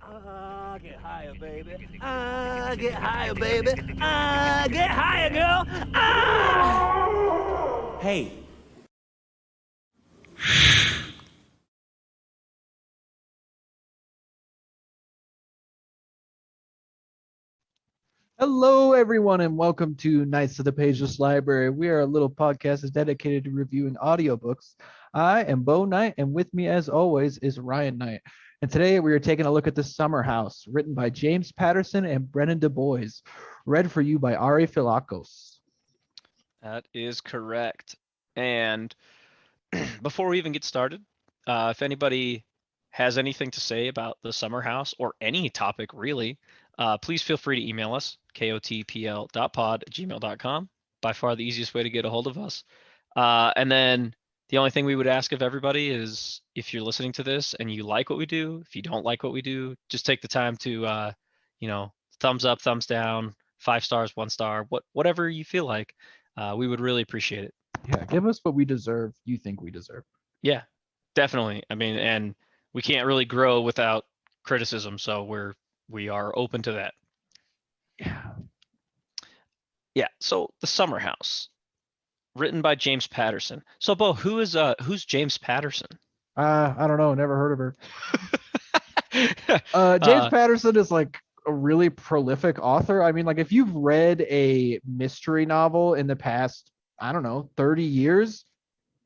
Get higher, baby. Get higher, baby. Get higher, girl. Hey. Hello, everyone, and welcome to Knights of the Pageless Library. We are a little podcast that's dedicated to reviewing audiobooks. I am Bo Knight, and with me, as always, is Ryan Knight. And today we are taking a look at The Summer House, written by James Patterson and Brennan Dubois, read for you by Ari Fliakos. That is correct. And before we even get started, if anybody has anything to say about the summer house or any topic really, please feel free to email us, kotpl.pod@gmail.com. By far the easiest way to get a hold of us. And then the only thing we would ask of everybody is if you're listening to this and you like what we do, if you don't like what we do, just take the time to, thumbs up, thumbs down, 5 stars, 1 star, whatever you feel like. We would really appreciate it. Yeah, give us what we deserve, you think we deserve. Yeah, definitely. I mean, and we can't really grow without criticism, so we are open to that. Yeah. Yeah. So The Summer House, written by James Patterson. So Bo, who's James Patterson? I don't know, never heard of her. James Patterson is like a really prolific author. I mean, like if you've read a mystery novel in the past, I don't know, 30 years,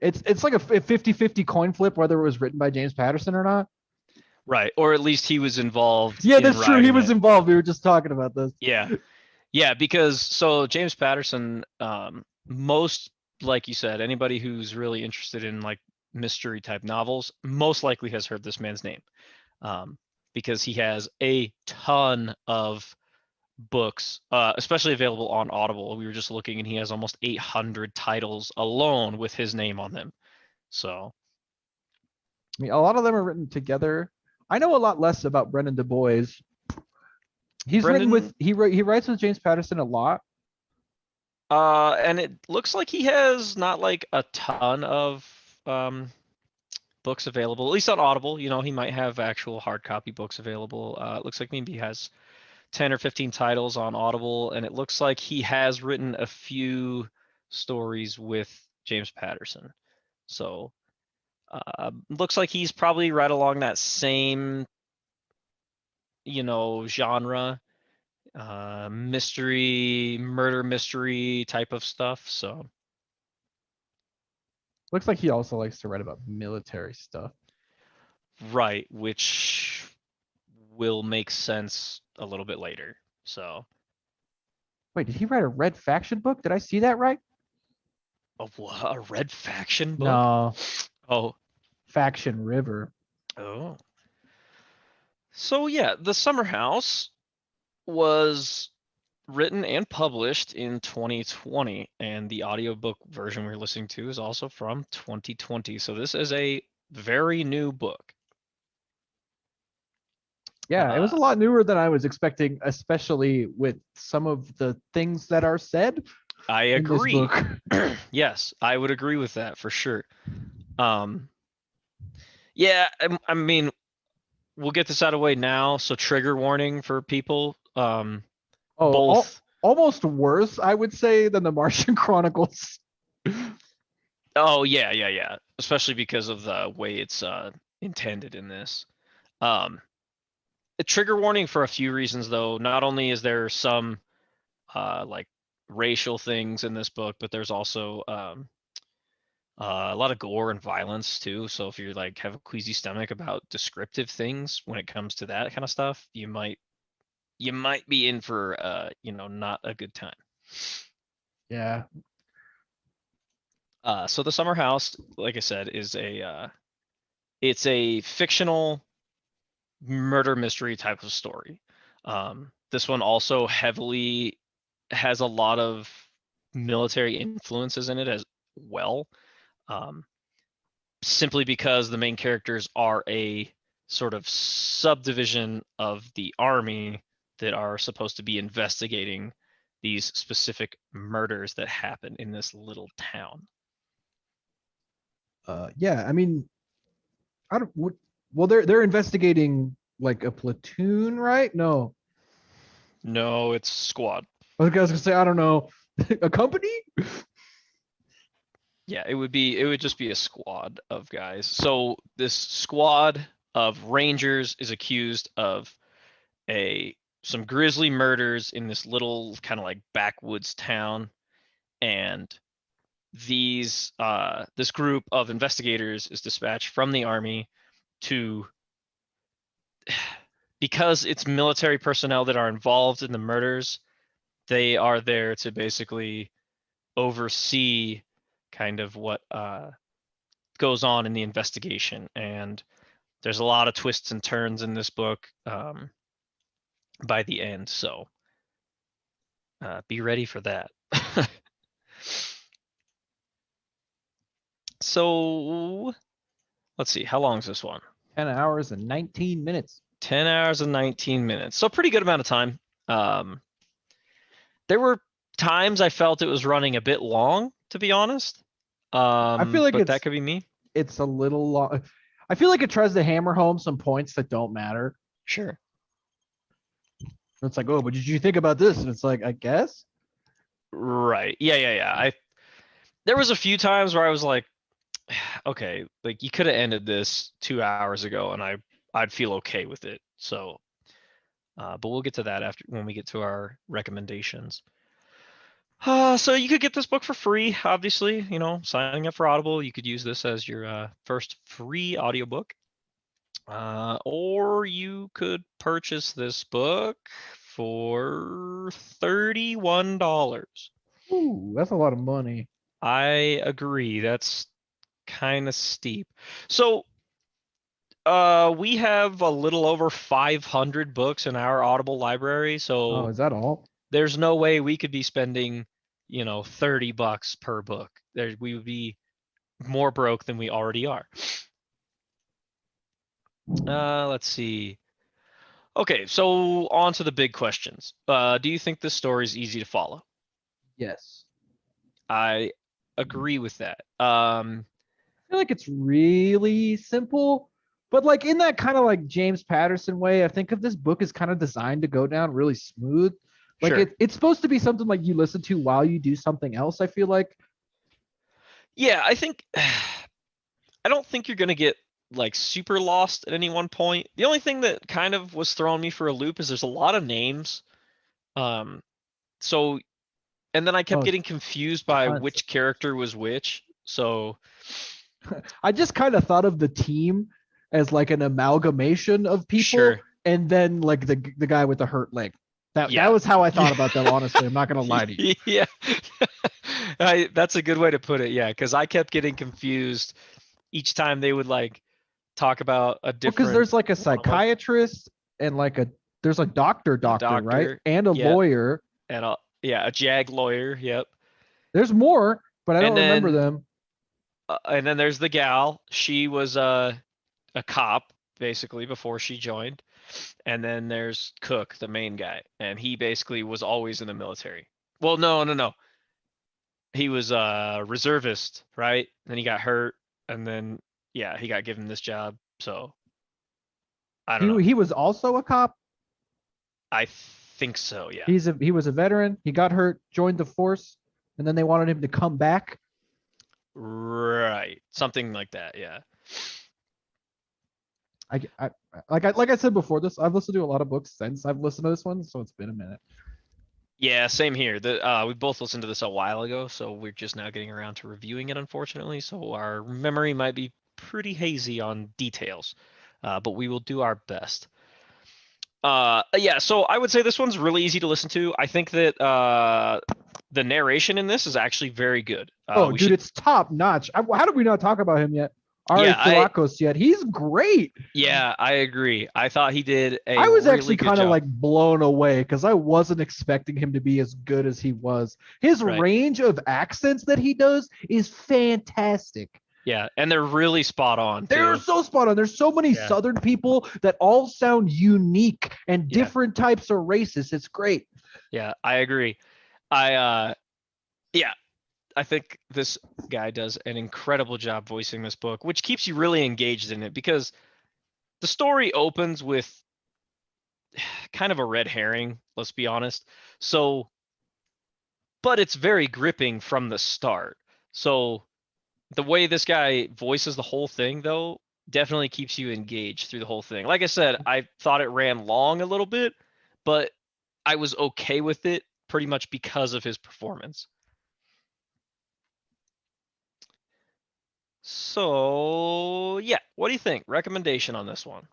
it's like a 50-50 coin flip whether it was written by James Patterson or not. Right, or at least he was involved. Yeah, that's true. He was it. involved. We were just talking about this. Yeah, because so James Patterson, most, like you said, anybody who's really interested in like mystery type novels most likely has heard this man's name, because he has a ton of books, especially available on Audible. We were just looking, and he has almost 800 titles alone with his name on them. So, I mean, a lot of them are written together. I know a lot less about Brennan Dubois. He writes with James Patterson a lot. And it looks like he has not like a ton of books available, at least on Audible. You know, he might have actual hard copy books available. It looks like maybe he has 10 or 15 titles on Audible, and it looks like he has written a few stories with James Patterson. So, looks like he's probably right along that same, genre, murder mystery type of stuff. So, Looks like he also likes to write about military stuff. right, which will make sense a little bit later. So, wait, did he write a Red Faction book? Did I see that right? a Red Faction book? No. Oh, Faction River. Oh. So yeah, The Summer House was written and published in 2020, and the audiobook version we're listening to is also from 2020. So this is a very new book. Yeah, it was a lot newer than I was expecting, especially with some of the things that are said. I agree. Yes, I would agree with that for sure. Yeah, I mean, we'll get this out of the way now. So trigger warning for people. Both. Almost worse, I would say, than the Martian Chronicles. Oh yeah. Especially because of the way it's intended in this. A trigger warning for a few reasons, though. Not only is there some like racial things in this book, but there's also a lot of gore and violence too. So if you like have a queasy stomach about descriptive things when it comes to that kind of stuff, you might be in for not a good time. Yeah. So The Summer House, like I said, is it's a fictional murder mystery type of story. This one also heavily has a lot of military influences in it as well, simply because the main characters are a sort of subdivision of the army that are supposed to be investigating these specific murders that happen in this little town. Yeah, I mean, they're investigating like a platoon, right? No. No, it's squad. I was gonna say, I don't know. A company? Yeah, it would just be a squad of guys. So this squad of rangers is accused of some grisly murders in this little kind of like backwoods town, and this group of investigators is dispatched from the army to, because it's military personnel that are involved in the murders, they are there to basically oversee kind of what goes on in the investigation. And there's a lot of twists and turns in this book by the end, so be ready for that. So let's see, how long is this one? 10 hours and 19 minutes. 10 hours and 19 minutes. So pretty good amount of time. There were times I felt it was running a bit long, to be honest. I feel like but that could be me. It's a little long. I feel like it tries to hammer home some points that don't matter. Sure. It's like, oh, but did you think about this? And it's like, I guess. Right. Yeah. There was a few times where I was like, okay, like you could have ended this 2 hours ago and I'd feel okay with it. So, but we'll get to that after when we get to our recommendations. So you could get this book for free, obviously, signing up for Audible. You could use this as your first free audiobook. Or you could purchase this book for $31. Ooh, that's a lot of money. I agree. That's kind of steep. So we have a little over 500 books in our Audible library. So Oh, is that all? there's no way we could be spending, $30 per book. We would be more broke than we already are. Let's see. Okay, so on to the big questions. Do you think this story is easy to follow? Yes. I agree with that. I feel like it's really simple, but like in that kind of like James Patterson way, I think of this book as kind of designed to go down really smooth. Like Sure. it's supposed to be something like you listen to while you do something else, I feel like. Yeah, I don't think you're gonna get like super lost at any one point. The only thing that kind of was throwing me for a loop is there's a lot of names. So, and then I kept Oh, getting confused by tons. which character was which. So I just kind of thought of the team as like an amalgamation of people, Sure. and then like the guy with the hurt leg. That Yeah. that was how I thought about them, honestly. I'm not gonna lie to you. Yeah. That's a good way to put it. Yeah, because I kept getting confused each time they would like talk about a different. Because there's like a one of, like, psychiatrist and like there's a doctor, right? doctor, And a yep. lawyer. and a JAG lawyer. Yep. There's more, but I don't And remember then- them. And then there's the gal. She was a cop basically before she joined. And then there's Cook, the main guy, and he basically was always in the military. Well, no. He was a reservist, right? Then he got hurt, and then he got given this job. So I don't know. He was also a cop. I think so. Yeah. He was a veteran. He got hurt, joined the force, and then they wanted him to come back. Right. Something like that. Yeah. Like I said before this, I've listened to a lot of books since I've listened to this one, so it's been a minute. Yeah, same here. We both listened to this a while ago, so we're just now getting around to reviewing it, unfortunately. So our memory might be pretty hazy on details, but we will do our best. Yeah, so I would say this one's really easy to listen to. I think that the narration in this is actually very good. Dude, it's top notch. How did we not talk about him yet? Ari Yeah, Fliakos yet. He's great. Yeah, I agree. I thought he did a I was really actually good kind of job. like blown away because I wasn't expecting him to be as good as he was. His Right. range of accents that he does is fantastic. Yeah, and they're really spot on. They're too. so spot on. There's so many Yeah. Southern people that all sound unique and Yeah. different types of races. It's great. Yeah, I agree. I think this guy does an incredible job voicing this book, which keeps you really engaged in it because the story opens with kind of a red herring, let's be honest. So, but it's very gripping from the start. So the way this guy voices the whole thing, though, definitely keeps you engaged through the whole thing. Like I said, I thought it ran long a little bit, but I was okay with it pretty much because of his performance. So yeah, what do you think? Recommendation on this one?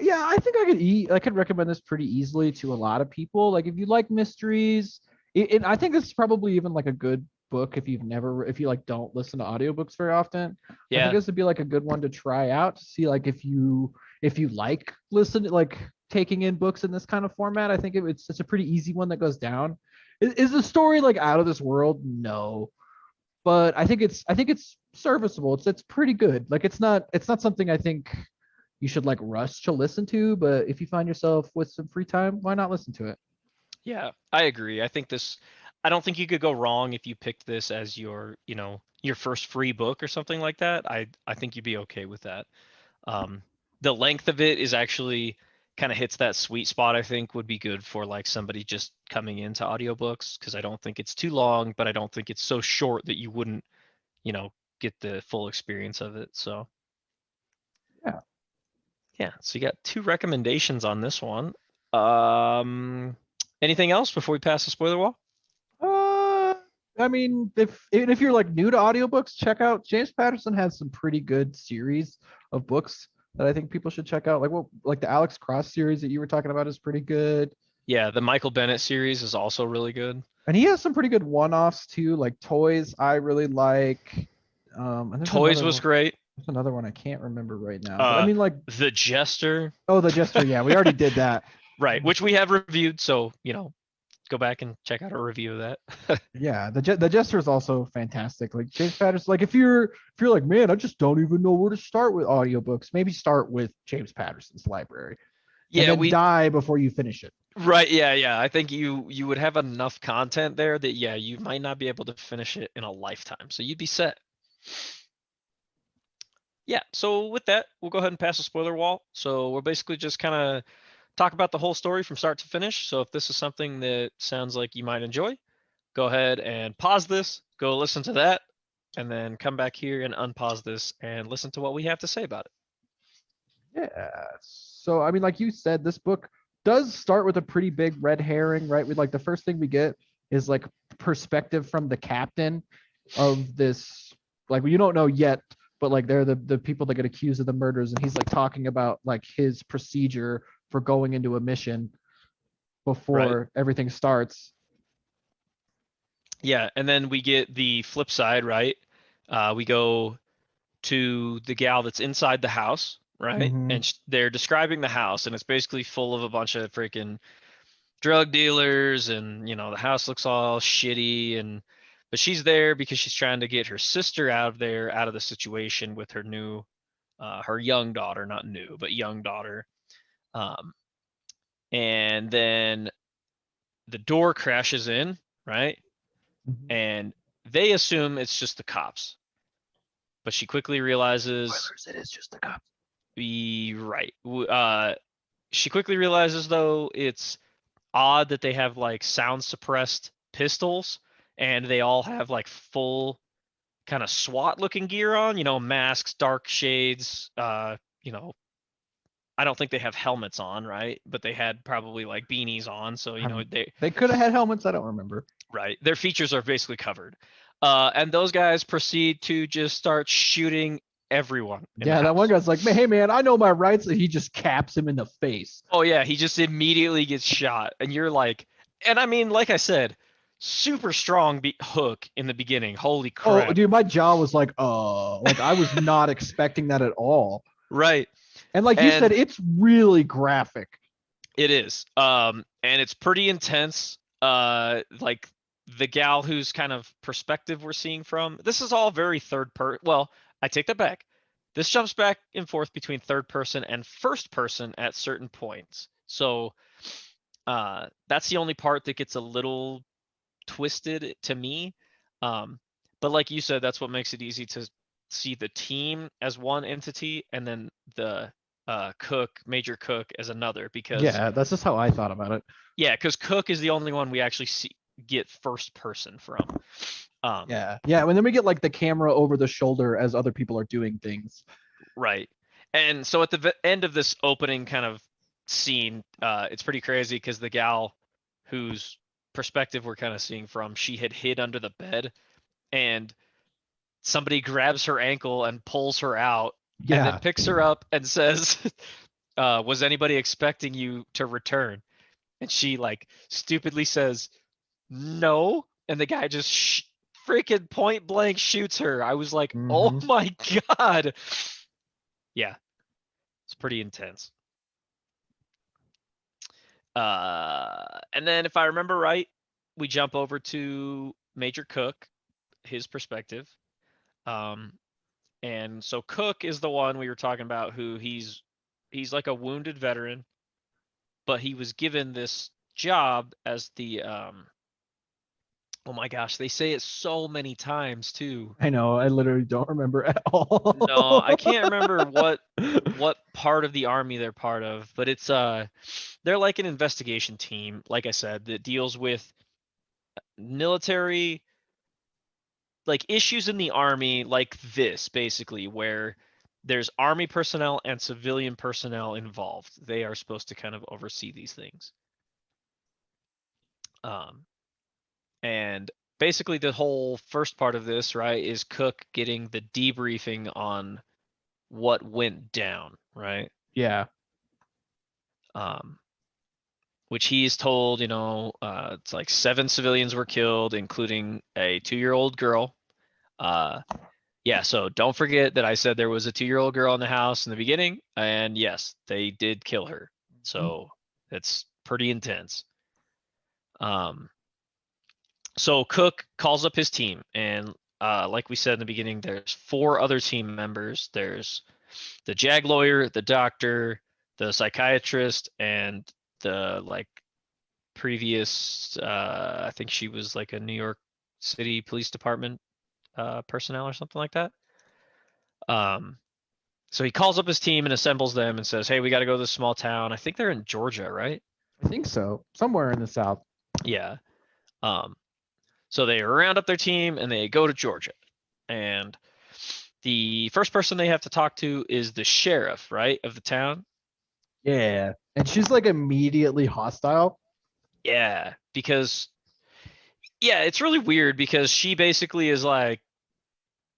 Yeah, I think I could recommend this pretty easily to a lot of people. Like if you like mysteries, and I think this is probably even like a good book if if you like don't listen to audiobooks very often. I think Yeah, this would be like a good one to try out to see like if you like like taking in books in this kind of format. I think it's a pretty easy one that goes down. Is the story like out of this world? No, but I think it's serviceable. It's pretty good. Like it's not something I think you should like rush to listen to, but if you find yourself with some free time, why not listen to it? yeah, I agree. I don't think you could go wrong if you picked this as your, your first free book or something like that. I think you'd be okay with that. Um, the length of it is actually kind of hits that sweet spot, I think would be good for like somebody just coming into audiobooks, because I don't think it's too long, but I don't think it's so short that you wouldn't, get the full experience of it. So Yeah. yeah, so you got two recommendations on this one. Um, anything else before we pass the spoiler wall? Uh, I mean, if you're like new to audiobooks, check out James Patterson has some pretty good series of books that I think people should check out. Like the Alex Cross series that you were talking about is pretty good. Yeah, the Michael Bennett series is also really good. And he has some pretty good one-offs too, like Toys I really like. And Toys was great. there's another one I can't remember right now. But I Uh, mean like The Jester, oh the Jester, yeah, we already did that. right, which we have reviewed, so go back and check out our review of that. Yeah, the Jester is also fantastic. Like James Patterson, like if you're like, man, I just don't even know where to start with audiobooks, maybe start with James Patterson's library and Yeah, then die before you finish it. right, yeah. I think you would have enough content there that yeah, you might not be able to finish it in a lifetime. So you'd be set. Yeah, so with that, we'll go ahead and pass the spoiler wall. So we're basically just kind of talk about the whole story from start to finish. So if this is something that sounds like you might enjoy, go ahead and pause this, go listen to that, and then come back here and unpause this and listen to what we have to say about it. Yeah. So I mean, like you said, this book does start with a pretty big red herring, right? With like the first thing we get is like perspective from the captain of this, like you don't know yet, but like they're the people that get accused of the murders, and he's like talking about like his procedure for going into a mission before everything starts. Yeah, and then we get the flip side, right? We go to the gal that's inside the house, right? Mhm. And they're describing the house, and it's basically full of a bunch of freaking drug dealers, and the house looks all shitty, but she's there because she's trying to get her sister out of there, out of the situation with her young daughter, not new, but young daughter. And then the door crashes in, right? Mhm. And they assume it's just the cops, but she quickly realizes Spoilers, it is just the cop. be right. She quickly realizes though it's odd that they have like sound suppressed pistols, and they all have like full kind of SWAT looking gear on, masks, dark shades, I don't think they have helmets on, right? But they had probably like beanies on, so They could have had helmets. I don't remember. right, their features are basically covered. And those guys proceed to just start shooting everyone in the Yeah, that one house. guy's like, hey man, I know my rights, and he just caps him in the face. Oh yeah, he just immediately gets shot, and you're like, and I mean, like I said, super strong hook in the beginning. Holy crap! Oh, dude, my jaw was like I was not expecting that at all. Right, And like you said, and it's really graphic. it is, and it's pretty intense. Like the gal whose kind of perspective we're seeing from, this is all very third person. Well, I take that back. This jumps back and forth between third person and first person at certain points. So that's the only part that gets a little twisted to me. But like you said, that's what makes it easy to see the team as one entity, and then the Major Cook as another because Yeah, that's just how I thought about it. yeah, because Cook is the only one we actually get first person from. Yeah. And then we get like the camera over the shoulder as other people are doing things. Right. And so at the end of this opening kind of scene, it's pretty crazy because the gal whose perspective we're kind of seeing from, she had hid under the bed and somebody grabs her ankle and pulls her out and then Yeah. picks her up and says, was anybody expecting you to return? And she like stupidly says, no. And the guy just freaking point blank shoots her. I was like, oh Mhm. my God. Yeah, it's pretty intense. And then if I remember right, we jump over to Major Cook, his perspective. And so Cook is the one we were talking about who he's like a wounded veteran, but he was given this job as the oh my gosh, they say it so many times too. I know. I literally don't remember at all. No, I can't remember what part of the army they're part of, but it's they're like an investigation team, like I said, that deals with military like issues in the army like this basically where there's army personnel and civilian personnel involved. They are supposed to kind of oversee these things. And basically the whole first part of this, right, is Cook getting the debriefing on what went down, right? Yeah. Which he's told, it's like 7 civilians were killed, including a 2-year-old girl. Yeah, so don't forget that I said there was a 2-year-old girl in the house in the beginning, and yes, they did kill her. So it's pretty intense. So Cook calls up his team, and like we said in the beginning, there's 4 other team members. There's the JAG lawyer, the doctor, the psychiatrist, and the like previous I think she was like a New York City Police Department personnel or something like that. So he calls up his team and assembles them and says, "Hey, we got to go to this small town." I think they're in Georgia, right? I think so. Somewhere in the South. Yeah. So they round up their team and they go to Georgia. And the first person they have to talk to is the sheriff, right, of the town. Yeah. And she's like immediately hostile. Yeah, because yeah, it's really weird because she basically is like,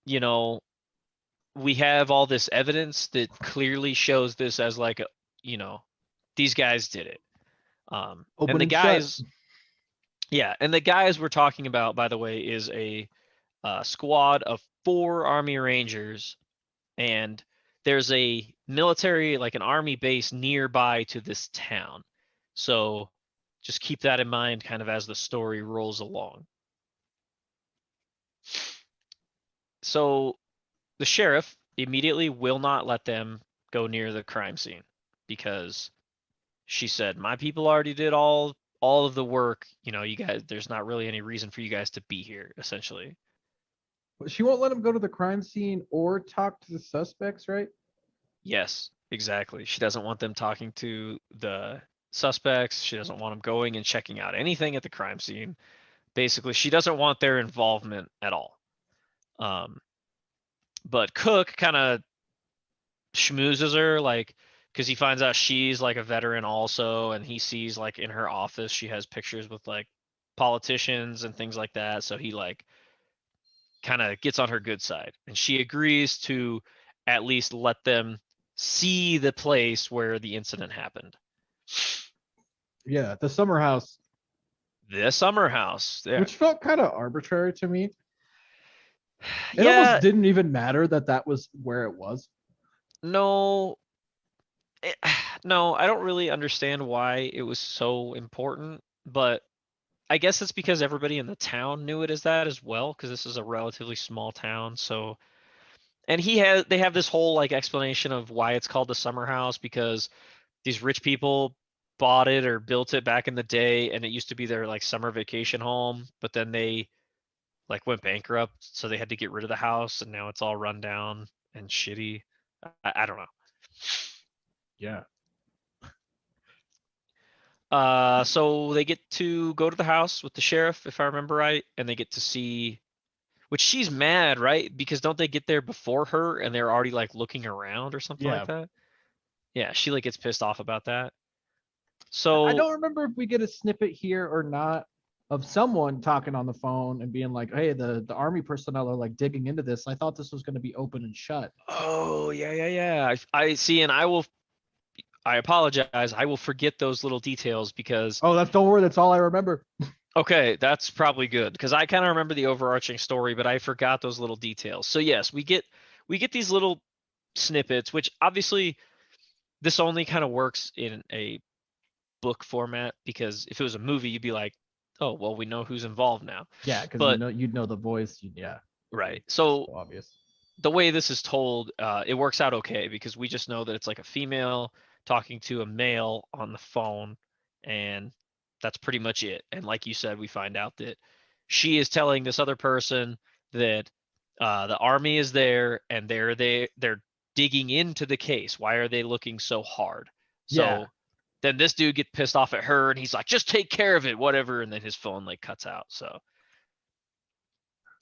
you know, we have all this evidence that clearly shows this as like a, these guys did it. And Open the and shut. guys, yeah, and the guys we're talking about, by the way, is a squad of 4 Army Rangers, and there's a military, like an army base nearby to this town. So just keep that in mind kind of as the story rolls along. So the sheriff immediately will not let them go near the crime scene because she said, my people already did all of the work. You guys, there's not really any reason for you guys to be here, essentially. But she won't let him go to the crime scene or talk to the suspects, right? Yes, exactly. She doesn't want them talking to the suspects. She doesn't want them going and checking out anything at the crime scene. Basically, she doesn't want their involvement at all. But Cook kind of schmoozes her, like, because he finds out she's like a veteran also, and he sees like in her office she has pictures with like politicians and things like that. So he like kind of gets on her good side, and she agrees to at least let them see the place where the incident happened. Yeah, the summer house. The summer house. Yeah. Which felt kind of arbitrary to me. It Yeah, almost didn't even matter that was where it was. no. No, I don't really understand why it was so important, but I guess it's because everybody in the town knew it as that as well, because this is a relatively small town. So, and they have this whole like explanation of why it's called the summer house, because these rich people bought it or built it back in the day, and it used to be their like summer vacation home, but then they like went bankrupt, so they had to get rid of the house, and now it's all run down and shitty. I don't know. Yeah. So they get to go to the house with the sheriff, if I remember right, and they get to see, which she's mad, right? Because don't they get there before her and they're already like looking around or something Yeah. like that? Yeah, she like gets pissed off about that. I So don't remember if we get a snippet here or not of someone talking on the phone and being like, "Hey, the army personnel are like digging into this. I thought this was going to be open and shut." oh yeah. I see, and I apologize. I will forget those little details because Oh, don't worry. That's all I remember. okay, that's probably good because I kind of remember the overarching story, but I forgot those little details. So yes, we get these little snippets, which obviously this only kind of works in a book format because if it was a movie, you'd be like, oh well, we know who's involved now. Yeah, because But you'd know the voice. Yeah, right, so so obvious. the way this is told, it works out okay because we just know that it's like a female talking to a male on the phone, and that's pretty much it. And like you said, we find out that she is telling this other person that the army is there and they're digging into the case. Why are they looking so hard? Yeah. So then this dude gets pissed off at her and he's like, just take care of it, whatever. And then his phone like cuts out. So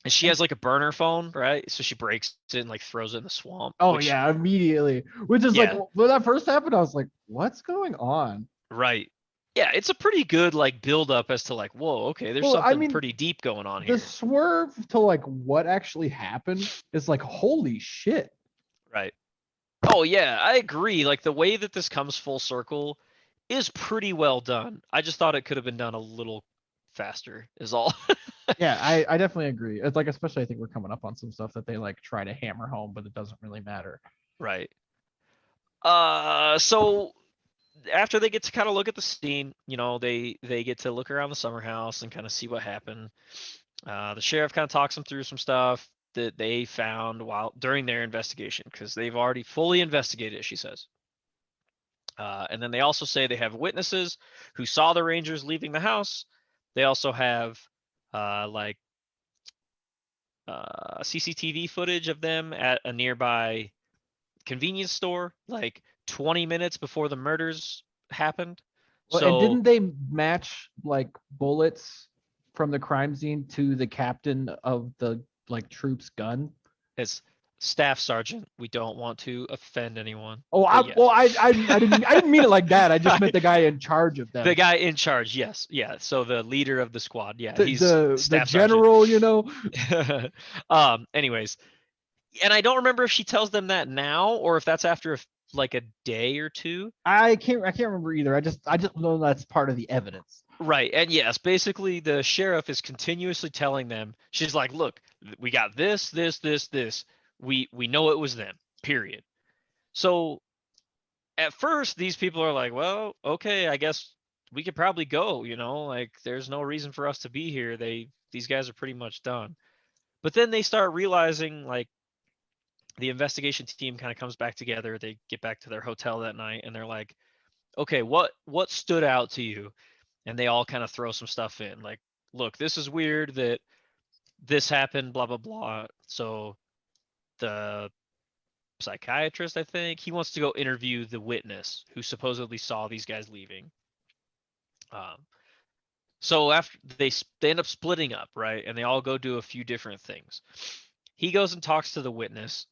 and she has like a burner phone, right? So she breaks it and like throws it in the swamp. Oh which, yeah, immediately. Which is like Yeah. when that first happened, I was like, "What's going on?" right. Yeah, it's a pretty good like build up as to like, whoa, okay, there's Well, I something mean, pretty deep going on The here. swerve to like what actually happened is like, holy shit. Right. Oh yeah, I agree. Like the way that this comes full circle is pretty well done. I just thought it could have been done a little faster, is all. Yeah, I definitely agree. It's like, especially I think we're coming up on some stuff that they like try to hammer home, but it doesn't really matter. Right. So after they get to kind of look at the scene, they get to look around the summer house and kind of see what happened. The sheriff kind of talks them through some stuff that they found while during their investigation because they've already fully investigated it, she says. And then they also say they have witnesses who saw the Rangers leaving the house. They also have like CCTV footage of them at a nearby convenience store, like 20 minutes before the murders happened. Well, and So didn't they match like bullets from the crime scene to the captain of the like troops gun? as staff sergeant, we don't want to offend anyone. Oh, but yes. I didn't mean it like that. I just meant the guy in charge of them. The guy in charge, yes, yeah. So the leader of the squad, yeah, he's the staff general, you know. sergeant. Anyways, and I don't remember if she tells them that now or if that's after like a day or two. I can't remember either. I just know that's part of the evidence. Right. And yes, basically the sheriff is continuously telling them, she's like, look, we got this. We know it was them, period. So at first these people are like, well, okay, I guess we could probably go, like there's no reason for us to be here. These guys are pretty much done. But then they start realizing like the investigation team kind of comes back together. They get back to their hotel that night and they're like, okay, what stood out to you? And they all kind of throw some stuff in like, look, this is weird that this happened, blah, blah, blah. So the psychiatrist, I think, he wants to go interview the witness who supposedly saw these guys leaving. So after they end up splitting up, right? And they all go do a few different things. He goes and talks to the witness.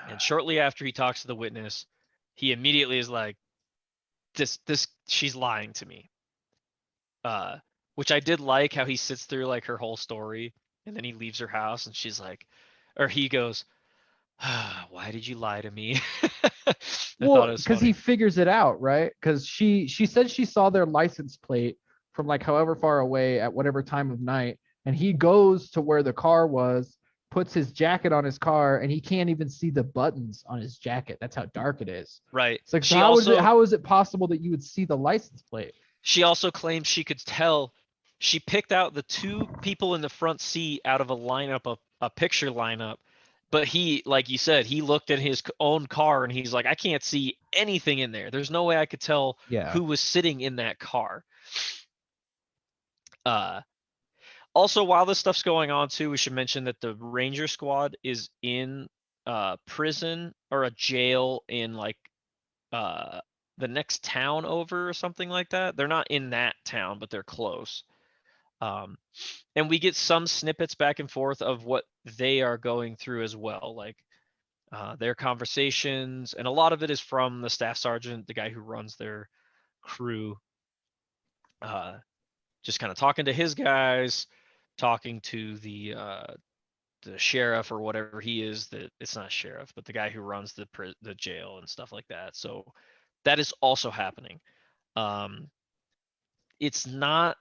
And shortly after he talks to the witness, he immediately is like, she's lying to me. Which I did like how he sits through like her whole story and then he leaves her house and she's like, or he goes, why did you lie to me? Well, because he figures it out, right? Because she said she saw their license plate from like however far away at whatever time of night, and he goes to where the car was, puts his jacket on his car, and he can't even see the buttons on his jacket. That's how dark it is. Right. It's like, so how is it possible that you would see the license plate? She also claims she could tell. She picked out the two people in the front seat out of a lineup, a picture lineup. But he, like you said, he looked at his own car and he's like, I can't see anything in there. There's no way I could tell who was sitting in that car. Also, while this stuff's going on too, we should mention that the Ranger squad is in prison or a jail in like the next town over or something like that. They're not in that town, but they're close. And we get some snippets back and forth of what they are going through as well, like their conversations, and a lot of it is from the staff sergeant, the guy who runs their crew, just kind of talking to his guys, talking to the sheriff or whatever he is. That it's not sheriff, but the guy who runs the jail and stuff like that. So that is also happening. It's not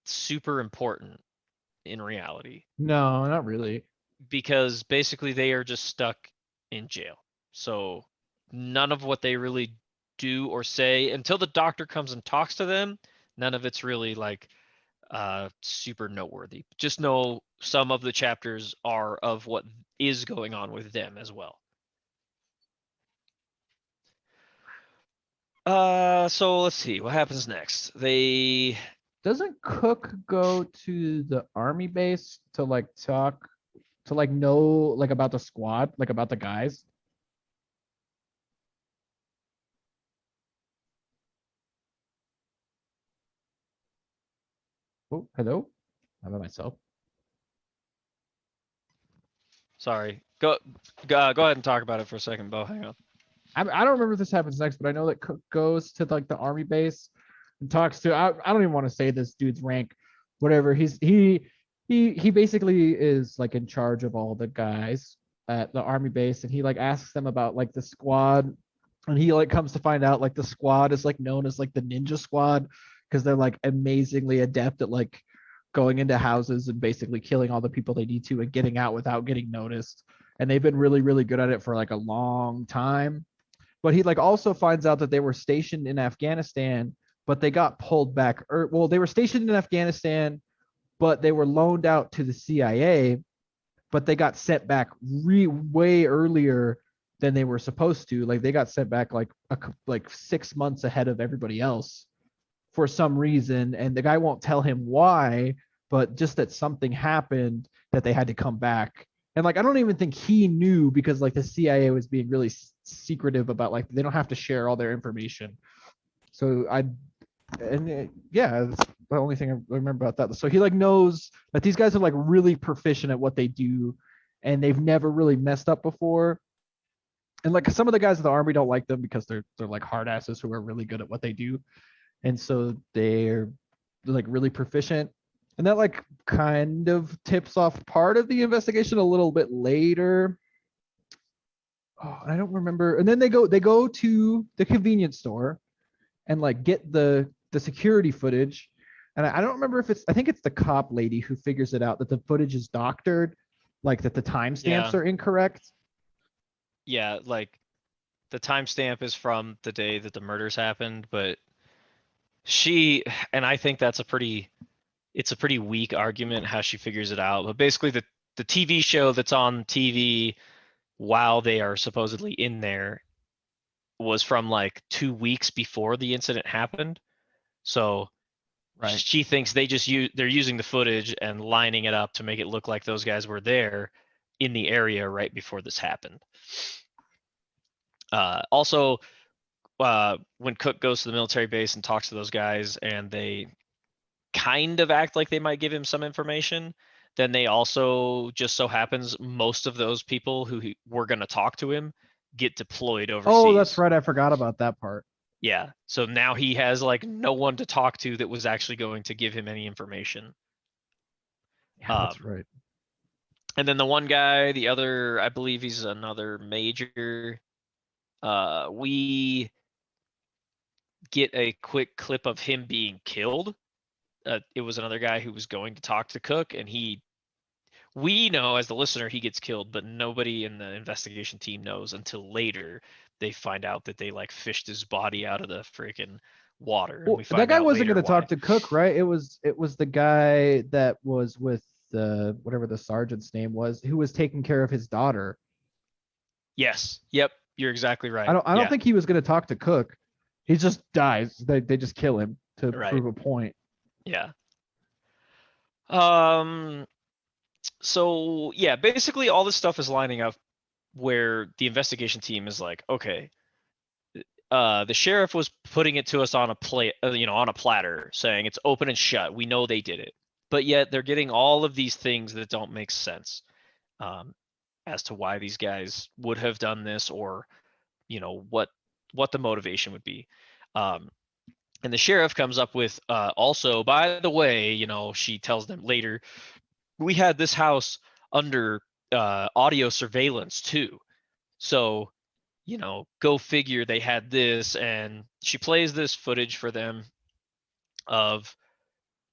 super important in reality No, not really. because basically they are just stuck in jail. So none of what they really do or say until the doctor comes and talks to them, none of it's really like super noteworthy. Just know some of the chapters are of what is going on with them as well. So let's see what happens next. Doesn't Cook go to the army base to like talk to like know like about the squad, like about the guys? Oh, hello. I'm by myself. Sorry. Go ahead and talk about it for a second, Bo. Hang on. I don't remember if this happens next, but I know that Cook goes to like the army base and talks to. I don't even want to say this dude's rank, whatever. He basically is like in charge of all the guys at the army base, and he like asks them about like the squad, and he like comes to find out like the squad is like known as like the ninja squad because they're like amazingly adept at like going into houses and basically killing all the people they need to and getting out without getting noticed. And they've been really, really good at it for like a long time. But he like also finds out that they were stationed in Afghanistan, but they got pulled back. Well, they were stationed in Afghanistan, but they were loaned out to the CIA, but they got sent back way earlier than they were supposed to. Like they got sent back like 6 months ahead of everybody else for some reason, and the guy won't tell him why, but just that something happened that they had to come back. And like I don't even think he knew because like the CIA was being really secretive about like they don't have to share all their information. So yeah, that's the only thing I remember about that. So he like knows that these guys are like really proficient at what they do, and they've never really messed up before. And like some of the guys in the army don't like them because they're like hard asses who are really good at what they do, and so they're like really proficient. And that like kind of tips off part of the investigation a little bit later. Oh, I don't remember. And then they go to the convenience store and like get the security footage. And I don't remember if I think it's the cop lady who figures it out that the footage is doctored, like that the timestamps are incorrect. Yeah, like the timestamp is from the day that the murders happened, but and I think it's a pretty weak argument how she figures it out. But basically the TV show that's on TV while they are supposedly in there was from like 2 weeks before the incident happened. So she thinks they're using the footage and lining it up to make it look like those guys were there in the area right before this happened. Also, when Cook goes to the military base and talks to those guys and they kind of act like they might give him some information, then they also just so happens most of those people who were going to talk to him get deployed overseas. Oh, that's right. I forgot about that part. Yeah. So now he has like no one to talk to that was actually going to give him any information. Yeah, that's right. And then the one guy, the other, I believe he's another major. We get a quick clip of him being killed. It was another guy who was going to talk to Cook, and we know as the listener he gets killed, but nobody in the investigation team knows until later they find out that they like fished his body out of the freaking water. Well, that guy wasn't going to talk to Cook, right? It was the guy that was with whatever the sergeant's name was, who was taking care of his daughter. Yes. Yep. You're exactly right. I don't think he was going to talk to Cook. He just dies. They just kill him to prove a point. Yeah. So yeah, basically all this stuff is lining up where the investigation team is like, okay, the sheriff was putting it to us on a plate, on a platter, saying it's open and shut. We know they did it, but yet they're getting all of these things that don't make sense as to why these guys would have done this, or what the motivation would be. And the sheriff comes up with, also, by the way, she tells them later, we had this house under audio surveillance too. So, go figure, they had this. And she plays this footage for them of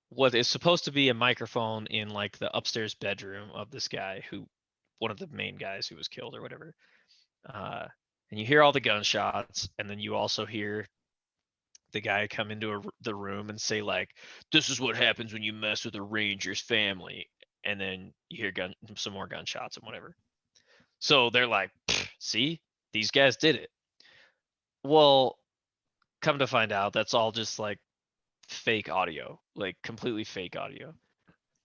what is supposed to be a microphone in like the upstairs bedroom of this guy, one of the main guys who was killed or whatever. And you hear all the gunshots, and then you also hear the guy come into the room and say like, this is what happens when you mess with a ranger's family. And then you hear some more gunshots and whatever. So they're like, see, these guys did it. Well, come to find out, that's all just like fake audio, like completely fake audio.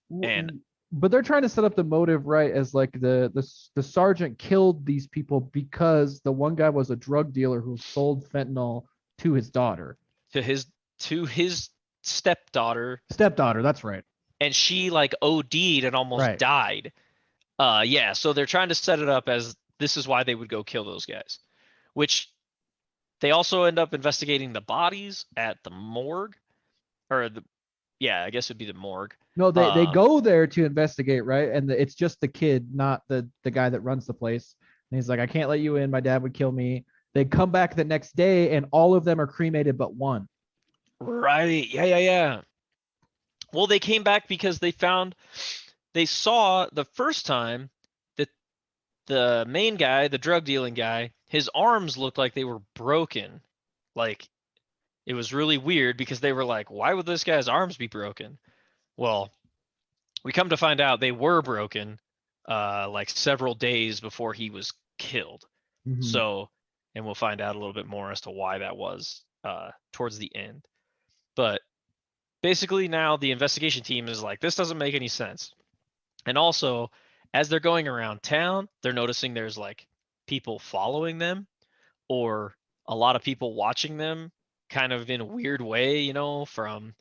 But they're trying to set up the motive, right, as like the sergeant killed these people because the one guy was a drug dealer who sold fentanyl to his daughter. To his stepdaughter. That's right. And she like OD'd and almost died. Yeah, so they're trying to set it up as this is why they would go kill those guys. Which they also end up investigating the bodies at the morgue. I guess it'd be the morgue. No, they go there to investigate, right? And it's just the kid, not the guy that runs the place. And he's like, I can't let you in. My dad would kill me. They come back the next day, and all of them are cremated but one. Right. Yeah. Well, they came back because they saw the first time that the main guy, the drug dealing guy, his arms looked like they were broken. Like, it was really weird because they were like, why would this guy's arms be broken? Well, we come to find out they were broken like several days before he was killed. Mm-hmm. So, and we'll find out a little bit more as to why that was towards the end. But basically now the investigation team is like, this doesn't make any sense. And also, as they're going around town, they're noticing there's like people following them, or a lot of people watching them kind of in a weird way, from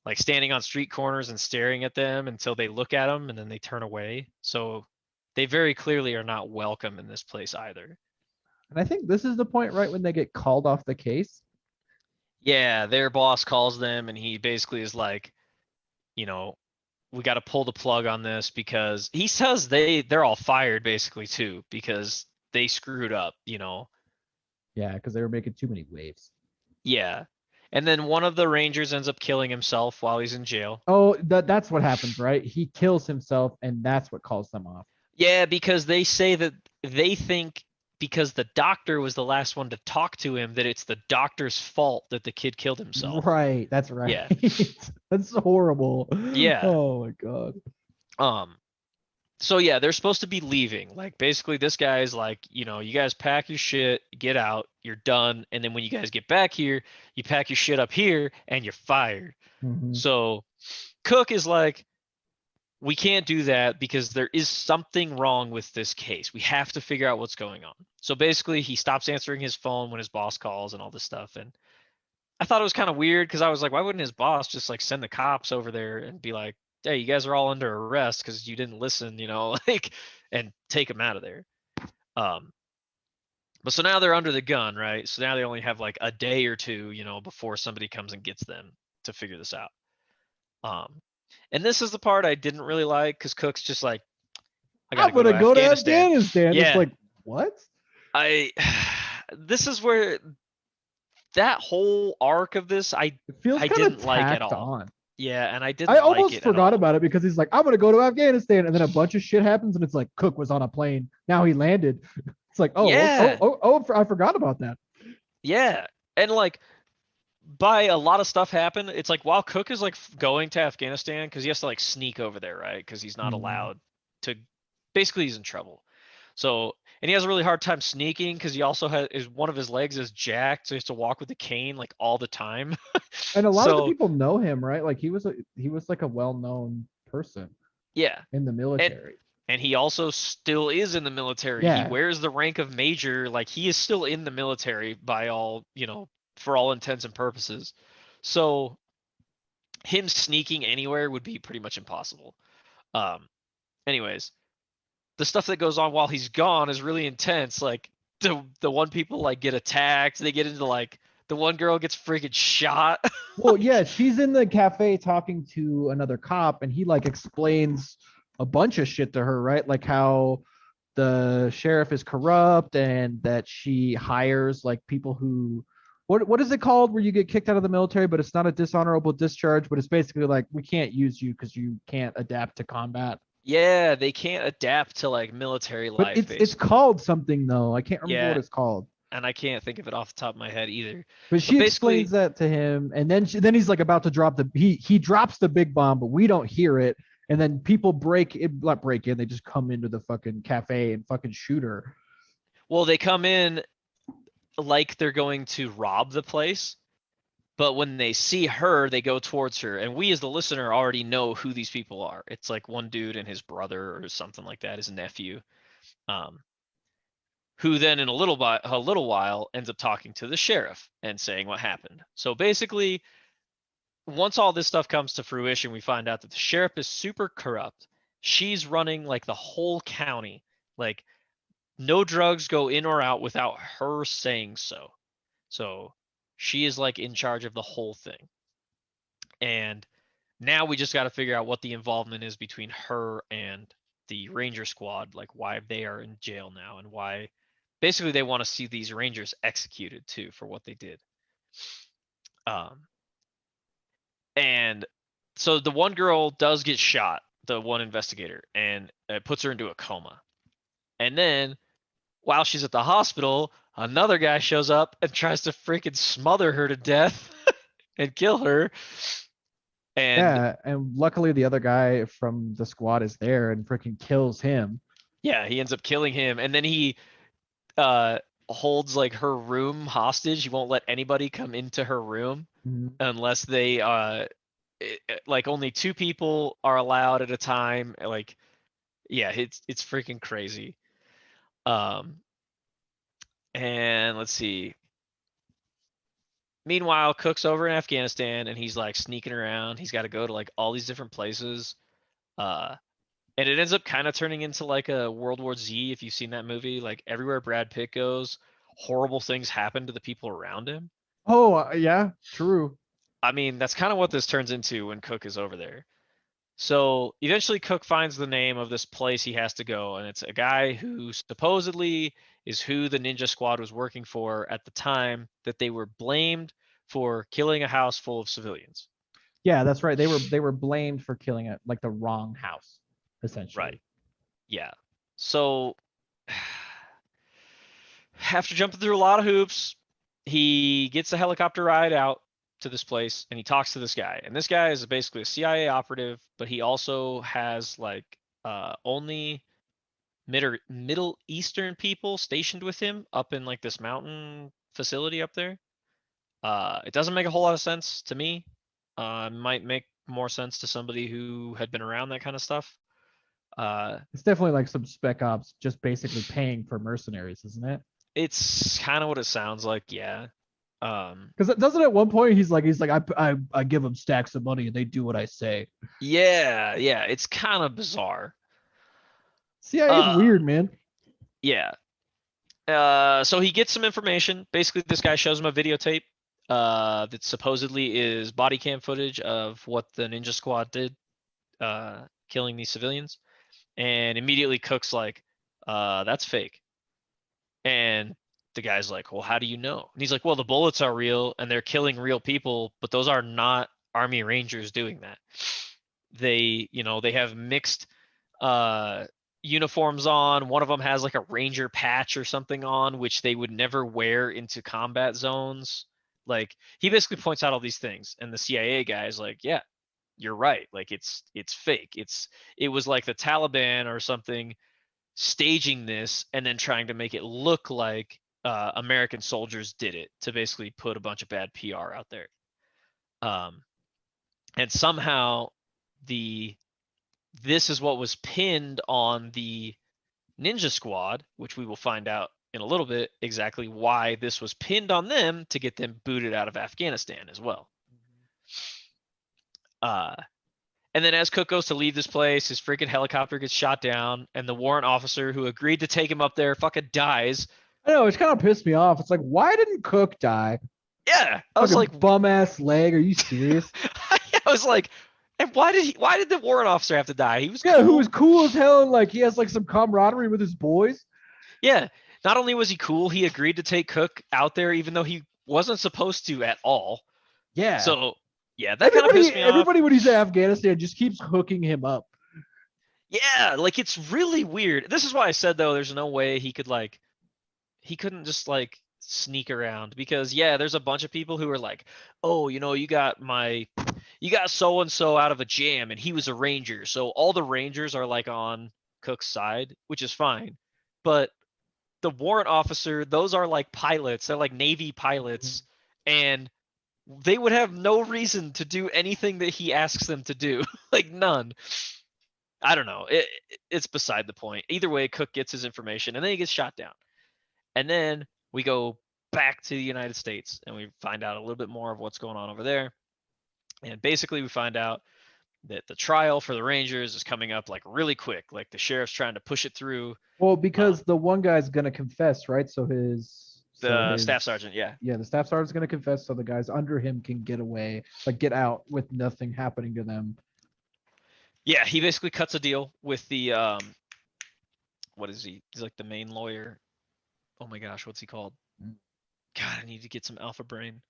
like standing on street corners and staring at them until they look at them and then they turn away. So they very clearly are not welcome in this place either. And I think this is the point, right, when they get called off the case. Yeah, their boss calls them and he basically is like, we got to pull the plug on this, because he says they're all fired basically too, because they screwed up, Yeah, because they were making too many waves. Yeah. And then one of the Rangers ends up killing himself while he's in jail. Oh, that's what happens, right? He kills himself, and that's what calls them off. Yeah, because they say that they think because the doctor was the last one to talk to him, that it's the doctor's fault that the kid killed himself. Right. That's right. Yeah. That's horrible. Yeah. Oh my God. So yeah, they're supposed to be leaving. Like basically this guy's like, you guys pack your shit, get out, you're done. And then when you guys get back here, you pack your shit up here and you're fired. Mm-hmm. So Cook is like, we can't do that because there is something wrong with this case. We have to figure out what's going on. So basically he stops answering his phone when his boss calls and all this stuff. And I thought it was kind of weird because I was like, why wouldn't his boss just like send the cops over there and be like, hey, you guys are all under arrest because you didn't listen, and take them out of there. But so now they're under the gun, right? So now they only have like a day or two, before somebody comes and gets them to figure this out. And this is the part I didn't really like because Cook's just like, I'm gonna go to Afghanistan. Yeah. It's like, what? This is where that whole arc of this, I didn't like at all. On. Yeah, and I almost forgot about it because he's like, I'm gonna go to Afghanistan, and then a bunch of shit happens, and it's like Cook was on a plane. Now he landed. It's like, I forgot about that. Yeah, and like, by a lot of stuff happened. It's like while Cook is like going to Afghanistan because he has to like sneak over there, right? Because he's not allowed to. Basically, he's in trouble. So, and he has a really hard time sneaking because he also one of his legs is jacked, so he has to walk with a cane like all the time. And a lot of the people know him, right? Like he was like a well-known person. Yeah. In the military. And he also still is in the military. He Yeah. wears the rank of major. Like, he is still in the military by all, for all intents and purposes. So him sneaking anywhere would be pretty much impossible. Anyways, the stuff that goes on while he's gone is really intense. Like, the one people like get attacked. They get into like, the one girl gets freaking shot. Well, yeah, she's in the cafe talking to another cop, and he like explains a bunch of shit to her, right? Like how the sheriff is corrupt and that she hires like people who what is it called where you get kicked out of the military, but it's not a dishonorable discharge, but it's basically like we can't use you because you can't adapt to combat. Yeah, they can't adapt to like military But life, it's basically. called something though. I can't remember what Yeah, it's called. and I can't think of it off the top of my head either. But But she basically, explains that to him, and then he's like about to drop he drops the big bomb, but we don't hear it. And then people not break in, they just come into the fucking cafe and fucking shoot her. well, they come in like they're going to rob the place, but when they see her, they go towards her, and we as the listener already know who these people are. It's like one dude and his brother or something like that, his nephew, um, who then in a little while ends up talking to the sheriff and saying what happened. So basically, once all this stuff comes to fruition, we find out that the sheriff is super corrupt. She's running like the whole county. Like, no drugs go in or out without her saying so. So she is like in charge of the whole thing. And now we just got to figure out what the involvement is between her and the Ranger squad, like why they are in jail now and why basically they want to see these Rangers executed too for what they did. And so the one girl does get shot, the one investigator, and it puts her into a coma. And then while she's at the hospital, another guy shows up and tries to freaking smother her to death and kill her. And Yeah, and luckily the other guy from the squad is there and freaking kills him. yeah, he ends up killing him. And then he holds like her room hostage. He won't let anybody come into her room unless they like only 2 people are allowed at a time. Like, yeah, it's freaking crazy. And let's see. Meanwhile, Cook's over in Afghanistan and he's like sneaking around. He's got to go to like all these different places. And it ends up kind of turning into like a World War Z, if you've seen that movie. Like, everywhere Brad Pitt goes, horrible things happen to the people around him. Oh, yeah, true. I mean, that's kind of what this turns into when Cook is over there. So eventually Cook finds the name of this place he has to go, and it's a guy who supposedly is who the Ninja Squad was working for at the time that they were blamed for killing a house full of civilians. Yeah, that's right. They were blamed for killing it, like the wrong house, essentially. Right. Yeah. So after jumping through a lot of hoops, he gets a helicopter ride out to this place and he talks to this guy. And this guy is basically a CIA operative, but he also has like only Middle Eastern people stationed with him up in like this mountain facility up there. It doesn't make a whole lot of sense to me. Might make more sense to somebody who had been around that kind of stuff. It's definitely like some spec ops just basically paying for mercenaries, isn't it? It's kind of what it sounds like, yeah. Because doesn't at one point he's like I give them stacks of money and they do what I say. Yeah, it's kind of bizarre. CIA is weird, man. Yeah. So he gets some information. Basically, this guy shows him a videotape that supposedly is body cam footage of what the Ninja Squad did, killing these civilians. And immediately Cook's like, that's fake. And the guy's like, well, how do you know? And he's like, well, the bullets are real and they're killing real people, but those are not Army Rangers doing that. They have mixed uniforms on. One of them has like a Ranger patch or something on, which they would never wear into combat zones. Like, he basically points out all these things, and the CIA guy is like, yeah, you're right. Like, it's fake. It was like the Taliban or something staging this and then trying to make it look like American soldiers did it to basically put a bunch of bad PR out there. And somehow the this is what was pinned on the Ninja Squad, which we will find out in a little bit exactly why this was pinned on them to get them booted out of Afghanistan as well. And then as Cook goes to leave this place, his freaking helicopter gets shot down, and the warrant officer who agreed to take him up there fucking dies. I know, it's kind of pissed me off. It's like, why didn't Cook die? Yeah, I was like, bum ass leg. Are you serious? I was like, and why did the warrant officer have to die? He was Yeah, cool. who was cool as hell, and like he has like some camaraderie with his boys. Yeah, not only was he cool, he agreed to take Cook out there even though he wasn't supposed to at all. Yeah. So yeah, that kind of pissed me off. Everybody when he's in Afghanistan just keeps hooking him up. Yeah, like it's really weird. This is why I said though, there's no way he couldn't just like sneak around, because yeah, there's a bunch of people who are like, oh, you got so and so out of a jam and he was a ranger, so all the rangers are like on Cook's side, which is fine. But the warrant officer, those are like pilots, they're like Navy pilots, and they would have no reason to do anything that he asks them to do. Like none. I don't know. It's beside the point. Either way, Cook gets his information and then he gets shot down. And then we go back to the United States and we find out a little bit more of what's going on over there. And basically we find out that the trial for the Rangers is coming up like really quick. Like the sheriff's trying to push it through. Well, because the one guy's gonna confess, right? So his staff sergeant, yeah. Yeah, the staff sergeant's gonna confess, so the guys under him can get away, like get out with nothing happening to them. Yeah, he basically cuts a deal with the what is he? He's like the main lawyer. Oh my gosh, what's he called? God, I need to get some alpha brain.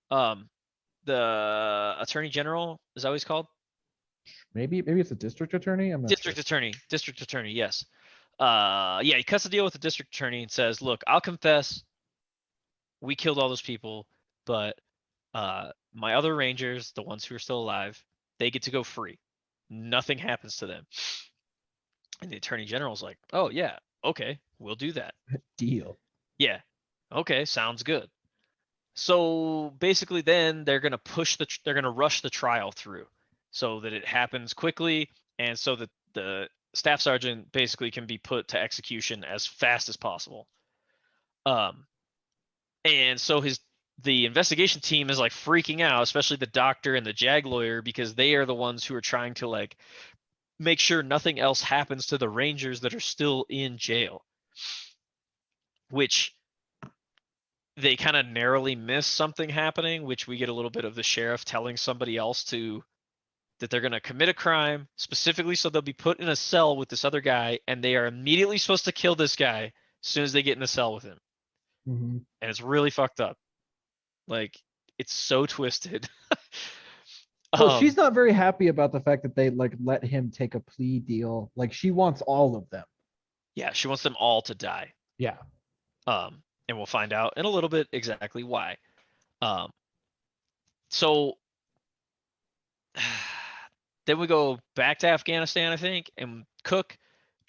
The attorney general, is that what he's called? Maybe it's a district attorney. I'm not District attorney, yes. Yeah, he cuts a deal with the district attorney and says, look, I'll confess we killed all those people, but my other rangers, the ones who are still alive, they get to go free. Nothing happens to them. And the attorney general's like, oh yeah, okay, we'll do that. Deal. Yeah. Okay, sounds good. So basically then they're going to rush the trial through so that it happens quickly, and so that the staff sergeant basically can be put to execution as fast as possible. And so the investigation team is like freaking out, especially the doctor and the JAG lawyer, because they are the ones who are trying to like make sure nothing else happens to the Rangers that are still in jail, which they kind of narrowly miss something happening, which we get a little bit of the sheriff telling somebody else that they're going to commit a crime specifically, so they'll be put in a cell with this other guy, and they are immediately supposed to kill this guy as soon as they get in the cell with him. Mm-hmm. And it's really fucked up. Like, it's so twisted. Well, she's not very happy about the fact that they like let him take a plea deal. Like, she wants all of them. Yeah, she wants them all to die. Yeah. And we'll find out in a little bit exactly why. So then we go back to Afghanistan, I think, and Cook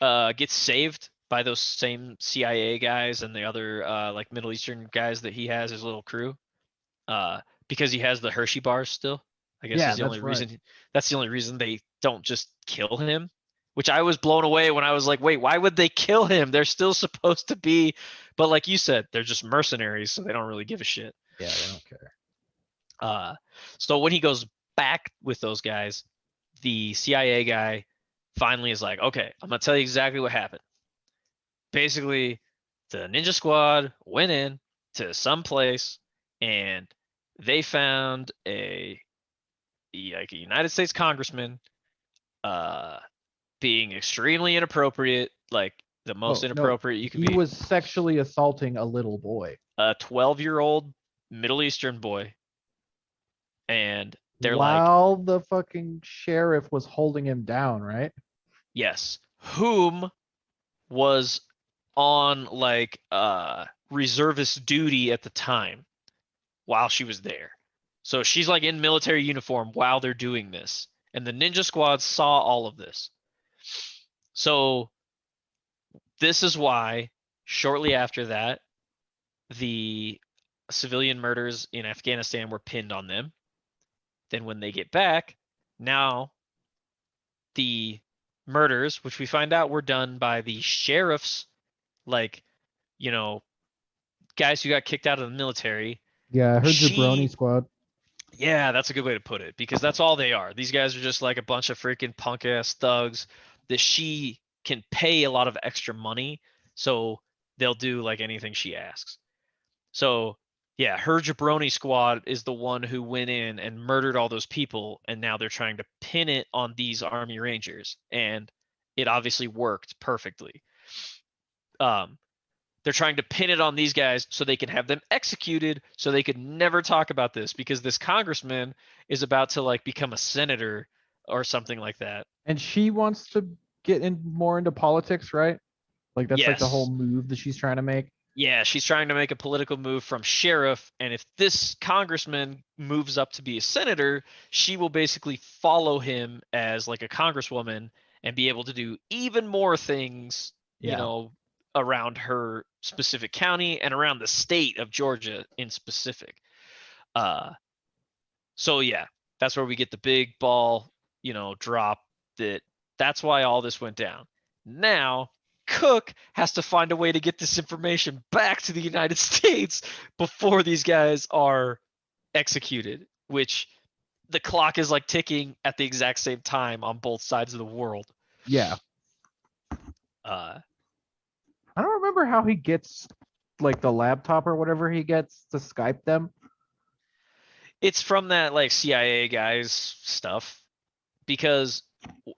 gets saved by those same CIA guys and the other like Middle Eastern guys that he has, his little crew, because he has the Hershey bars still. I guess is the only reason. That's the only reason they don't just kill him, which I was blown away when I was like, wait, why would they kill him? They're still supposed to be, but like you said, they're just mercenaries, so they don't really give a shit. Yeah, they don't care. So when he goes back with those guys, the CIA guy finally is like, okay, I'm gonna tell you exactly what happened. Basically, the Ninja Squad went in to some place and they found a United States congressman being extremely inappropriate, like the most inappropriate you could be. He was sexually assaulting a little boy. A 12-year-old Middle Eastern boy. And they're while the fucking sheriff was holding him down, right? Yes. Whom was on like reservist duty at the time while she was there. So she's like in military uniform while they're doing this. And the Ninja Squad saw all of this. So this is why shortly after that, the civilian murders in Afghanistan were pinned on them. Then when they get back, now the murders, which we find out were done by the sheriff's, like, you know, guys who got kicked out of the military. Yeah, I heard Jabroni She, Squad. yeah, that's a good way to put it, because that's all they are. These guys are just like a bunch of freaking punk ass thugs that she can pay a lot of extra money, so they'll do like anything she asks. So yeah, her jabroni squad is the one who went in and murdered all those people, and now they're trying to pin it on these Army Rangers, and it obviously worked perfectly. They're trying to pin it on these guys so they can have them executed, so they could never talk about this, because this congressman is about to like become a senator or something like that. And she wants to get in more into politics, right? Like that's like the Yes. whole move that she's trying to make. Yeah, she's trying to make a political move from sheriff, and if this congressman moves up to be a senator, she will basically follow him as like a congresswoman and be able to do even more things, you Yeah. know, around her specific county and around the state of Georgia in specific. So yeah, that's where we get the big ball, you know, drop that's why all this went down. Now, Cook has to find a way to get this information back to the United States before these guys are executed, which the clock is like ticking at the exact same time on both sides of the world. Yeah. Uh, I don't remember how he gets like the laptop or whatever he gets to Skype them. it's from that like CIA guys stuff, because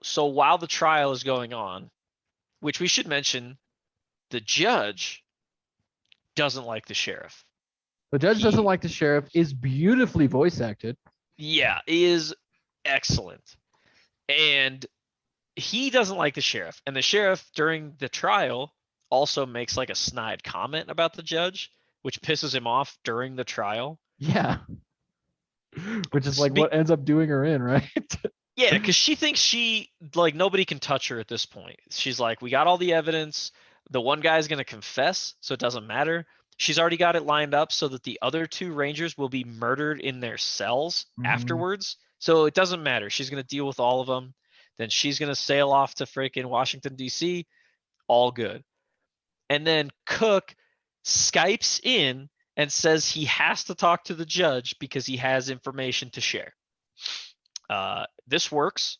so while the trial is going on, which we should mention, the judge doesn't like the sheriff. The judge He- doesn't like the sheriff, is beautifully voice acted. Yeah, is excellent. And he doesn't like the sheriff. And the sheriff during the trial also makes like a snide comment about the judge, which pisses him off during the trial. Yeah. Which is like what ends up doing her in, right? Yeah, because she thinks she, like, nobody can touch her at this point. She's like, we got all the evidence. The one guy's going to confess, so it doesn't matter. She's already got it lined up so that the other two Rangers will be murdered in their cells afterwards. So it doesn't matter. She's going to deal with all of them. Then she's going to sail off to freaking Washington, D.C. All good. And then Cook Skypes in and says he has to talk to the judge because he has information to share. This works,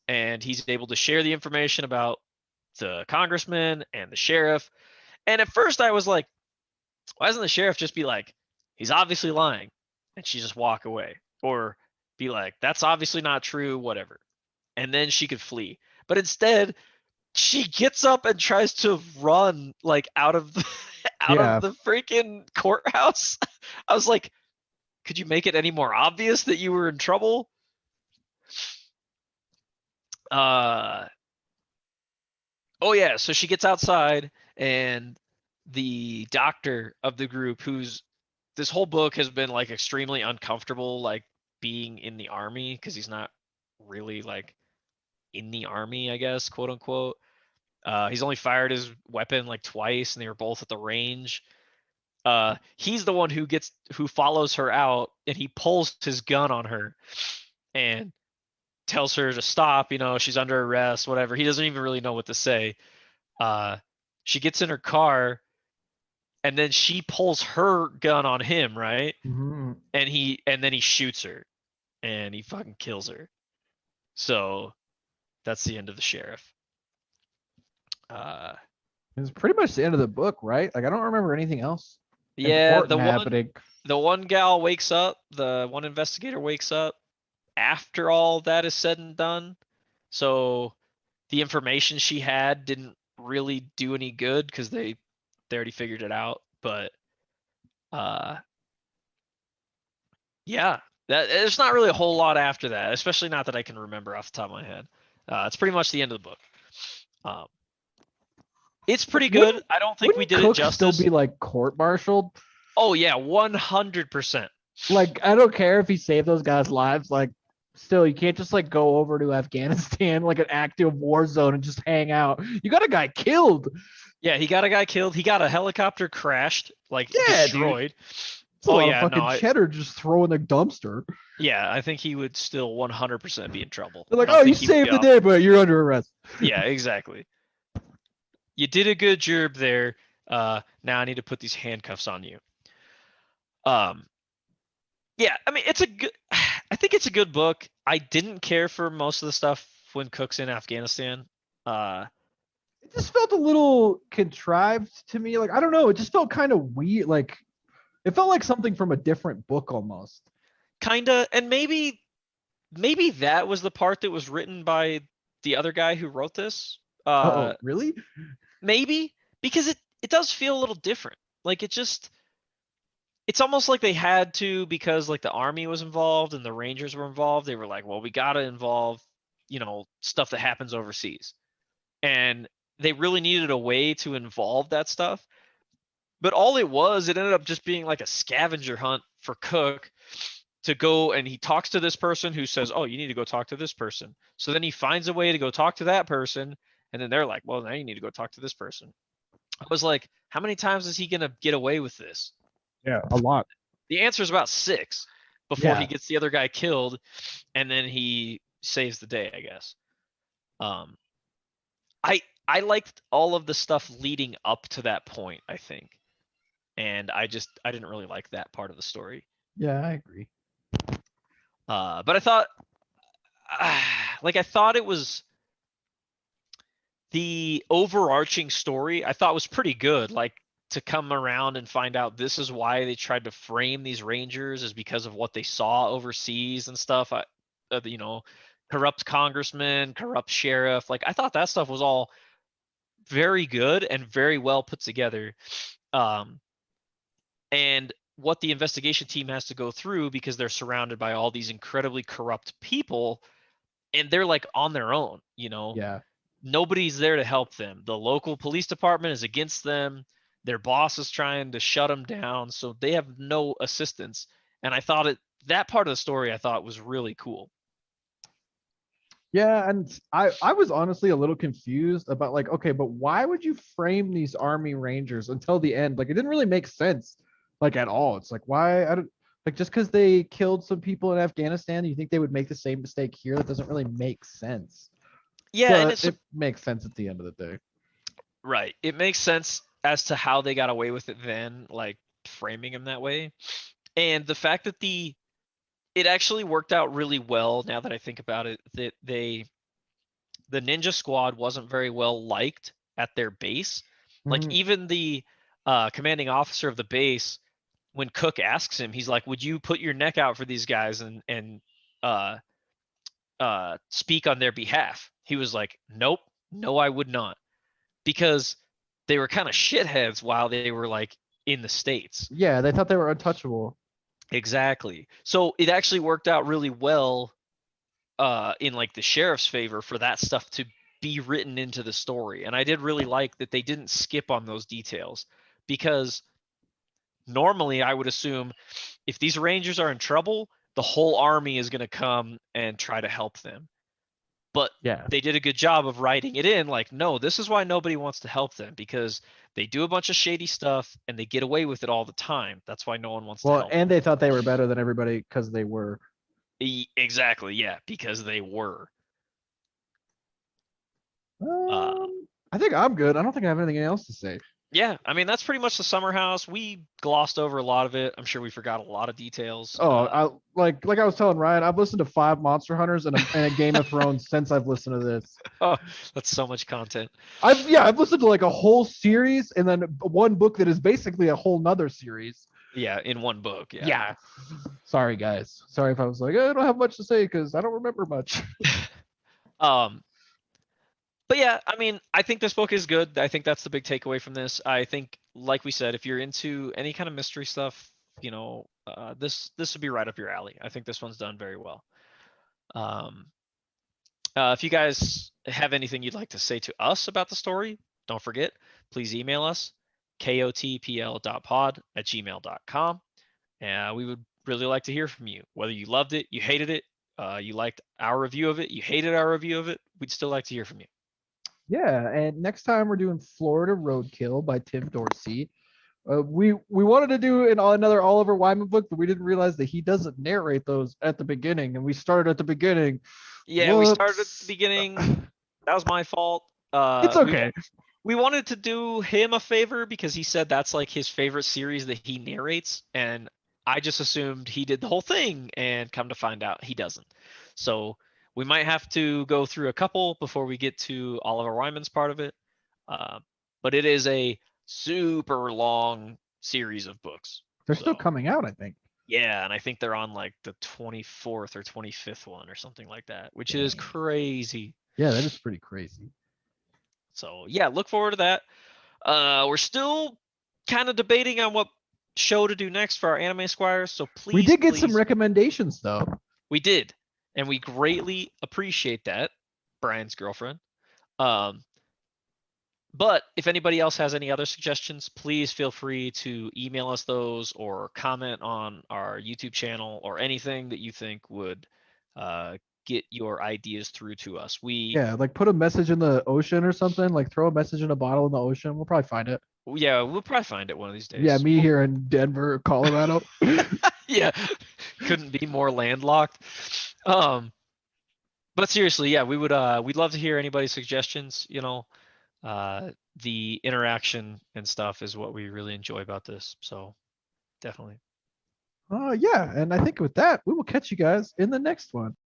and he's able to share the information about the congressman and the sheriff. And at first I was like, why doesn't the sheriff just be like, he's obviously lying, and she just walk away, or be like, that's obviously not true, whatever, and then she could flee. But instead she gets up and tries to run like out of the of the freaking courthouse. I was like, could you make it any more obvious that you were in trouble? Oh yeah, so she gets outside, and the doctor of the group, who's this whole book has been like extremely uncomfortable, like being in the army, because he's not really like in the army, I guess, quote unquote. He's only fired his weapon like twice, and they were both at the range. He's the one who follows her out, and he pulls his gun on her and tells her to stop, you know, she's under arrest, whatever. He doesn't even really know what to say. She gets in her car, and then she pulls her gun on him, right? Mm-hmm. And then he shoots her, and he fucking kills her. So that's the end of the sheriff. It's pretty much the end of the book, right? Like I don't remember anything else. Yeah, Happening. The one gal wakes up, the one investigator wakes up after all that is said and done. So the information she had didn't really do any good because they already figured it out. But yeah, there's not really a whole lot after that, especially not that I can remember off the top of my head. It's pretty much the end of the book. It's pretty good. I don't think we did it justice. Still be like court-martialed? Oh yeah, 100%. Like I don't care if he saved those guys' lives. Like still, you can't just like go over to Afghanistan like an active war zone and just hang out. You got a guy killed. Yeah, he got a guy killed. He got a helicopter crashed, like destroyed. Fucking cheddar just throw in the dumpster. Yeah, I think he would still 100% be in trouble. They're I like, don't oh, you think he would be saved the off. day, but you're under arrest. Yeah, exactly. You did a good job there. Now I need to put these handcuffs on you. Um, yeah, I mean it's a good. I think it's a good book. I didn't care for most of the stuff when Cook's in Afghanistan. It just felt a little contrived to me. Like, I don't know. It just felt kind of weird. Like, it felt like something from a different book almost. Kinda, and maybe that was the part that was written by the other guy who wrote this. Oh, really? Maybe because it does feel a little different. Like it's almost like they had to because like the army was involved and the Rangers were involved. They were like, well, we gotta involve, stuff that happens overseas. And they really needed a way to involve that stuff. But all it ended up just being like a scavenger hunt for Cook to go, and he talks to this person who says, oh, you need to go talk to this person. So then he finds a way to go talk to that person, and then they're like, well, now you need to go talk to this person. I was like, how many times is he gonna get away with this? Yeah, a lot. The answer is about 6 before Yeah. he gets the other guy killed, and then he saves the day, I guess. I liked all of the stuff leading up to that point, I think. And I didn't really like that part of the story. Yeah, I agree. But I thought I thought it was the overarching story I thought was pretty good. Like to come around and find out this is why they tried to frame these Rangers is because of what they saw overseas and stuff. Corrupt congressman, corrupt sheriff. Like I thought that stuff was all very good and very well put together. And what the investigation team has to go through because they're surrounded by all these incredibly corrupt people and they're like on their own, Yeah. Nobody's there to help them. The local police department is against them. Their boss is trying to shut them down, so they have no assistance. And I thought that part of the story I thought was really cool. Yeah, and I was honestly a little confused about like, okay, but why would you frame these Army Rangers until the end? Like it didn't really make sense, like at all. It's like why I don't like just because they killed some people in Afghanistan, you think they would make the same mistake here? That doesn't really make sense. Yeah, and But it makes sense at the end of the day. right. It makes sense as to how they got away with it then, like framing him that way. And the fact that it actually worked out really well now that I think about it, that the Ninja Squad wasn't very well liked at their base. Like Mhm. even the commanding officer of the base, when Cook asks him, he's like, "Would you put your neck out for these guys and speak on their behalf?" He was like, "Nope, no, I would not," because they were kind of shitheads while they were like in the States. Yeah, they thought they were untouchable. Exactly. So it actually worked out really well in like the sheriff's favor for that stuff to be written into the story. And I did really like that they didn't skip on those details because normally I would assume if these Rangers are in trouble, the whole army is going to come and try to help them. But Yeah. they did a good job of writing it in like, no, this is why nobody wants to help them because they do a bunch of shady stuff and they get away with it all the time. That's why no one wants to Well, help and they thought they were better than everybody because they were. Exactly, yeah, because they were. I think I'm good. I don't think I have anything else to say. Yeah, I mean that's pretty much the summer house. We glossed over a lot of it. I'm sure we forgot a lot of details. Oh, I like I was telling Ryan, I've listened to 5 Monster Hunters and a Game of Thrones since I've listened to this. Oh, that's so much content. I've listened to like a whole series and then one book that is basically a whole nother series. Yeah, in one book. Yeah. Yeah. Sorry guys. Sorry if I was like, I don't have much to say because I don't remember much. But yeah, I mean, I think this book is good. I think that's the big takeaway from this. I think, like we said, if you're into any kind of mystery stuff, this would be right up your alley. I think this one's done very well. If you guys have anything you'd like to say to us about the story, don't forget, please email us, kotpl.pod@gmail.com. And we would really like to hear from you. Whether you loved it, you hated it, you liked our review of it, you hated our review of it, we'd still like to hear from you. Yeah, and next time we're doing Florida Roadkill by Tim Dorsey. We wanted to do another Oliver Wyman book, but we didn't realize that he doesn't narrate those at the beginning, and we started at the beginning. Yeah, we started at the Whoops. beginning. That was my fault. It's okay. We wanted to do him a favor because he said that's like his favorite series that he narrates, and I just assumed he did the whole thing, and come to find out he doesn't. So we might have to go through a couple before we get to Oliver Wyman's part of it. But it is a super long series of books. They're still So, coming out, I think. yeah, and I think they're on like the 24th or 25th one or something like that, which is Dang. crazy. Yeah, that is pretty crazy. So yeah, look forward to that. We're still kind of debating on what show to do next for our anime squires. So please, We did get some please- recommendations though. We did, and we greatly appreciate that, Brian's girlfriend. But if anybody else has any other suggestions, please feel free to email us those or comment on our YouTube channel or anything that you think would get your ideas through to us. Yeah, like put a message in the ocean or something. Like throw a message in a bottle in the ocean. We'll probably find it. Yeah, we'll probably find it one of these days. Yeah, me here in Denver, Colorado. Yeah, couldn't be more landlocked. But seriously, yeah, we'd love to hear anybody's suggestions. The interaction and stuff is what we really enjoy about this. So definitely. Yeah, and I think with that, we will catch you guys in the next one.